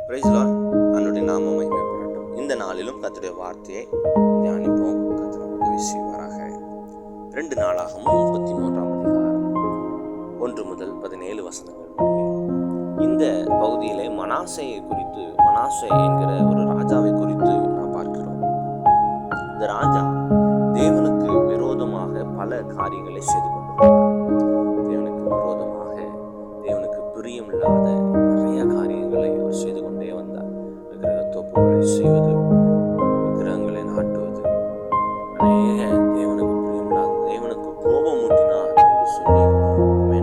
Price Lord. ஆண்டவருடைய நாமம் மகிமைப்படட்டும். இந்த நாளிலும் கர்த்தருடைய வார்த்தையை தியானிப்போம். கர்த்தர் நமக்கு உதவி செய்வாராக. 2 நாளாகமம் 33ஆம் அதிகாரம் 1 முதல் 17 வசனங்கள் முடிய இந்த பகுதியிலே மனாசே என்கிற ஒரு ராஜாவை குறித்து நாம் பார்க்கிறோம். இந்த ராஜா தேவனுக்கு விரோதமாக பல காரியங்களை செய்து கொண்டிருக்கிறார். தேவனுக்கு விரோதமாக, தேவனுக்கு பிரியமில்லாத நிறைய காரியங்களை அவர் செய்து கொண்டே வந்தார். விக்கிரக தோப்புகளை செய்வது, விக்கிரகங்களை நாட்டுவது, அநேக தேவனுக்கு பிரியமில்லாத, தேவனுக்கு கோபம் ஊட்டினார் என்று சொல்லி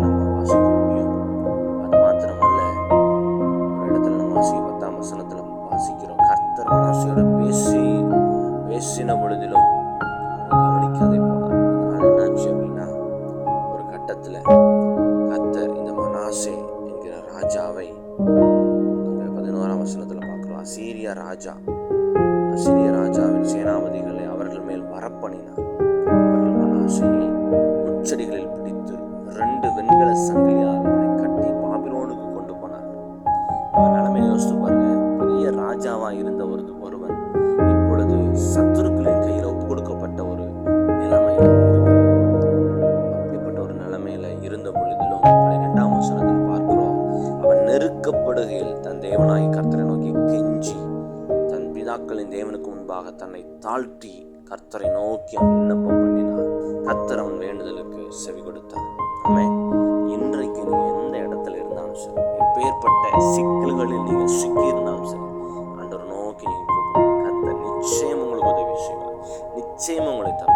நம்ம வாசிக்க முடியும். அது மாத்திரமல்ல, ஒரு இடத்துல நம்ம 10ஆம் வசனத்துல வாசிக்கிறோம், கர்த்தர் மனாசேயோட பேசின பொழுதிலும் கவனிக்காதே போனார். அதனால என்னாச்சு அப்படின்னா, ஒரு கட்டத்துல கர்த்தர் இந்த மனாசே என்கிற ராஜாவை அங்க 11ஆம் வசனத்துல பார்க்கிறோம். அசீரிய ராஜாவின் சேனாபதிகளை அவர்கள் மேல் வரப்பண்ணினார். அவர்கள் மனாசேயை முச்சடிகளில் பிடித்து 2 வெண்கல சங்கிலியால் அவனை கட்டி பாபிலோனுக்கு கொண்டு போனார்கள். அவன் நிலைமையை யோசித்து பாருங்க. பெரிய ராஜாவா இருந்த ஒருவன் இப்பொழுது சத்துருக்களின் கையில் ஒப்பு கொடுக்கப்பட்ட ஒரு நிலைமையில இருக்கிறான். அப்படிப்பட்ட ஒரு நிலைமையில இருந்த பொழுதிலும் 12ஆம் வசனத்துல பார்க்கிறோம், அவன் நெருக்கப்படுகையில் தன் தேவனாய் கர்த்தரை நோக்கி கெஞ்சி தன் பிதாக்களின் தேவனுக்கு முன்பாக தன்னை தாழ்த்தி கர்த்தரை நோக்கி அவன் விண்ணப்பம் பண்ணினான். கர்த்தர் அவன் வேண்டுதலுக்கு செவி கொடுத்தார். ஆமென். இன்றைக்கு நீங்க எந்த இடத்துல இருந்தாலும் சரி, எப்பேற்பட்ட சிக்கல்களில் நீங்க சிக்கி இருந்தாலும் சரி, ஆண்டவரை நோக்கி நீங்க கூப்பிடுங்க. கர்த்தர் நிச்சயம் உங்களுக்கு உதவி செய்வார். நிச்சயம் உங்களை தருவார்.